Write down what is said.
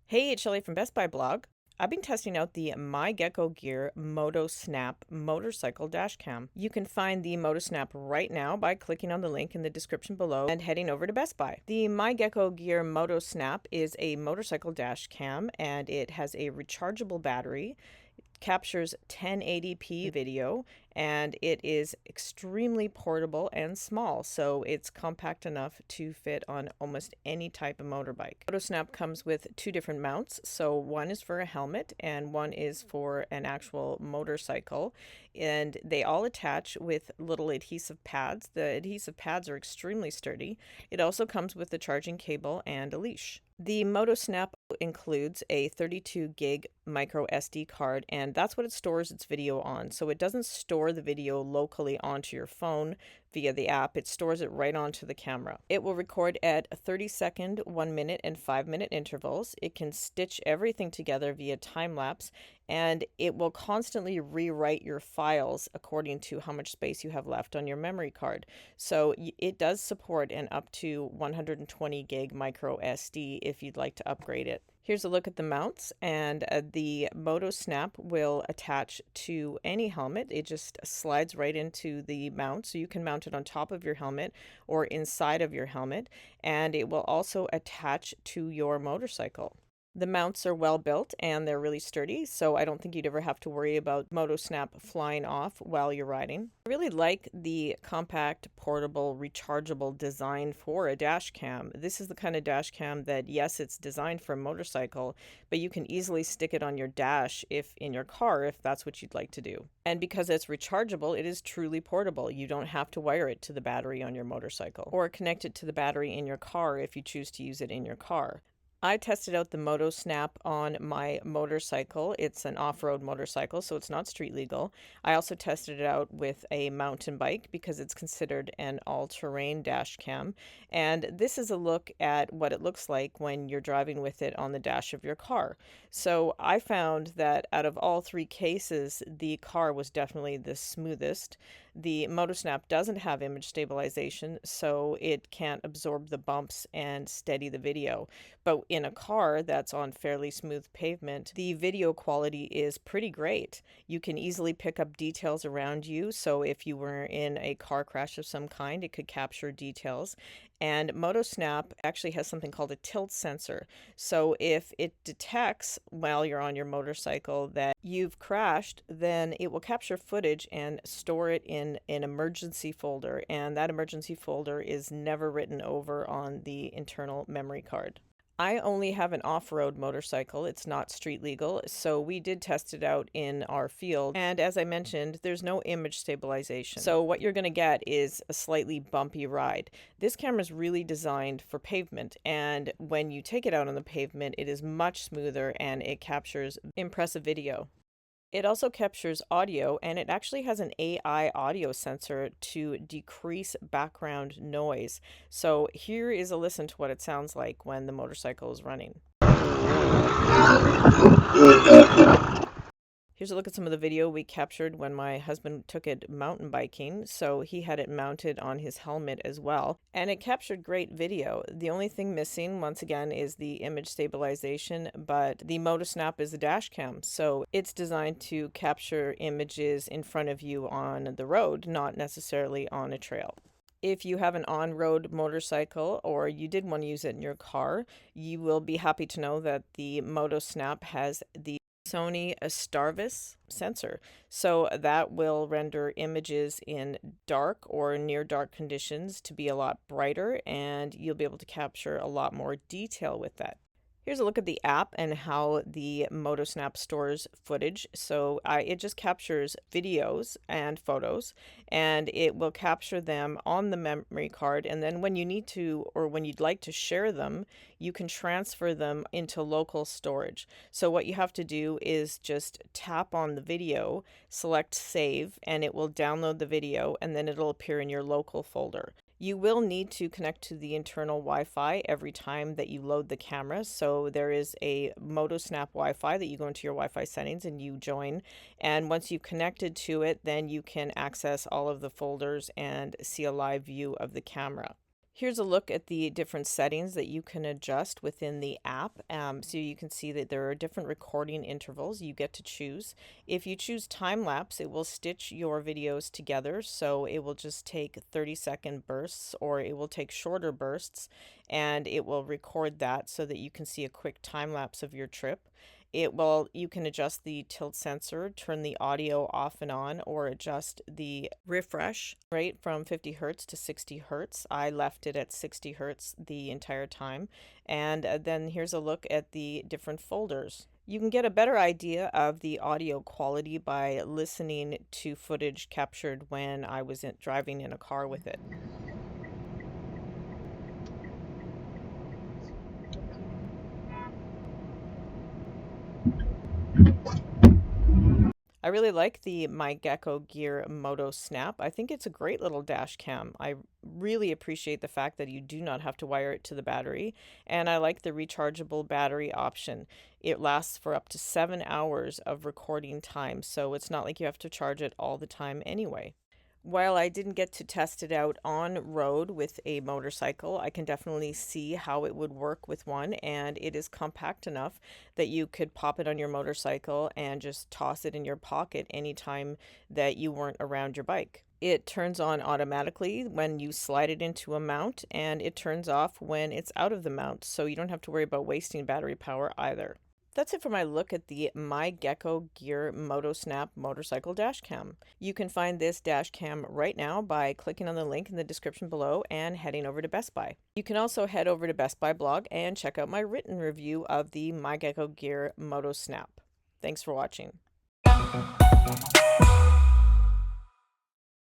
Hey, it's Shelley from Best Buy blog. I've been testing out the myGEKOGear Moto Snap motorcycle dash cam. You can find the Moto Snap right now by clicking on the link in the description below and heading over to Best Buy. The myGEKOGear Moto Snap is a motorcycle dash cam and it has a rechargeable battery. Captures 1080p video, and it is extremely portable and small, so it's compact enough to fit on almost any type of motorbike. Moto Snap comes with two different mounts, so one is for a helmet and one is for an actual motorcycle, and they all attach with little adhesive pads. The adhesive pads are extremely sturdy. It also comes with a charging cable and a leash. The Moto Snap includes a 32 gig micro SD card, and that's what it stores its video on. So it doesn't store the video locally onto your phone via the app, it stores it right onto the camera. It will record at 30-second, 1 minute, and 5-minute intervals. It can stitch everything together via time lapse, and it will constantly rewrite your files according to how much space you have left on your memory card. So it does support an up to 120 gig micro SD if you'd like to upgrade it. Here's a look at the mounts, and the Moto Snap will attach to any helmet. It just slides right into the mount, so you can mount it on top of your helmet or inside of your helmet, and it will also attach to your motorcycle. The mounts are well built and they're really sturdy, so I don't think you'd ever have to worry about Moto Snap flying off while you're riding. I really like the compact, portable, rechargeable design for a dash cam. This is the kind of dash cam that, yes, it's designed for a motorcycle, but you can easily stick it on your dash if in your car if that's what you'd like to do. And because it's rechargeable, it is truly portable. You don't have to wire it to the battery on your motorcycle or connect it to the battery in your car if you choose to use it in your car. I tested out the Moto Snap on my motorcycle. It's an off-road motorcycle, so it's not street legal. I also tested it out with a mountain bike because it's considered an all-terrain dash cam. And this is a look at what it looks like when you're driving with it on the dash of your car. So I found that out of all three cases, the car was definitely the smoothest. The Moto Snap doesn't have image stabilization, so it can't absorb the bumps and steady the video. But in a car that's on fairly smooth pavement, the video quality is pretty great. You can easily pick up details around you, so if you were in a car crash of some kind, it could capture details. And Moto Snap actually has something called a tilt sensor. So if it detects while you're on your motorcycle that you've crashed, then it will capture footage and store it in an emergency folder. And that emergency folder is never written over on the internal memory card. I only have an off-road motorcycle. It's not street legal, so we did test it out in our field. And as I mentioned, there's no image stabilization. So what you're going to get is a slightly bumpy ride. This camera is really designed for pavement, and when you take it out on the pavement, it is much smoother and it captures impressive video. It also captures audio, and it actually has an AI audio sensor to decrease background noise. So here is a listen to what it sounds like when the motorcycle is running. Here's a look at some of the video we captured when my husband took it mountain biking. So he had it mounted on his helmet as well, and it captured great video. The only thing missing, once again, is the image stabilization, but the Moto Snap is a dash cam, so it's designed to capture images in front of you on the road, not necessarily on a trail. If you have an on-road motorcycle or you did want to use it in your car, you will be happy to know that the Moto Snap has the Sony Starvis sensor, so that will render images in dark or near dark conditions to be a lot brighter, and you'll be able to capture a lot more detail with that. Here's a look at the app and how the Moto Snap stores footage. So it just captures videos and photos, and it will capture them on the memory card. And then when you need to, or when you'd like to share them, you can transfer them into local storage. So what you have to do is just tap on the video, select save, and it will download the video, and then it'll appear in your local folder. You will need to connect to the internal Wi-Fi every time that you load the camera. So there is a Moto Snap Wi-Fi that you go into your Wi-Fi settings and you join. And once you've connected to it, then you can access all of the folders and see a live view of the camera. Here's a look at the different settings that you can adjust within the app. So you can see that there are different recording intervals you get to choose. If you choose time lapse, it will stitch your videos together. So it will just take 30-second bursts, or it will take shorter bursts, and it will record that so that you can see a quick time lapse of your trip. You can adjust the tilt sensor, turn the audio off and on, or adjust the refresh rate from 50 hertz to 60 hertz. I left it at 60 hertz the entire time. And then here's a look at the different folders. You can get a better idea of the audio quality by listening to footage captured when I was driving in a car with it. I really like the myGEKOGear Moto Snap. I think it's a great little dash cam. I really appreciate the fact that you do not have to wire it to the battery, and I like the rechargeable battery option. It lasts for up to 7 hours of recording time, so it's not like you have to charge it all the time anyway. While I didn't get to test it out on road with a motorcycle, I can definitely see how it would work with one, and it is compact enough that you could pop it on your motorcycle and just toss it in your pocket anytime that you weren't around your bike. It turns on automatically when you slide it into a mount, and it turns off when it's out of the mount, so you don't have to worry about wasting battery power either. That's it for my look at the myGEKOGear Moto Snap motorcycle dash cam. You can find this dash cam right now by clicking on the link in the description below and heading over to Best Buy. You can also head over to Best Buy blog and check out my written review of the myGEKOGear Moto Snap. Thanks for watching.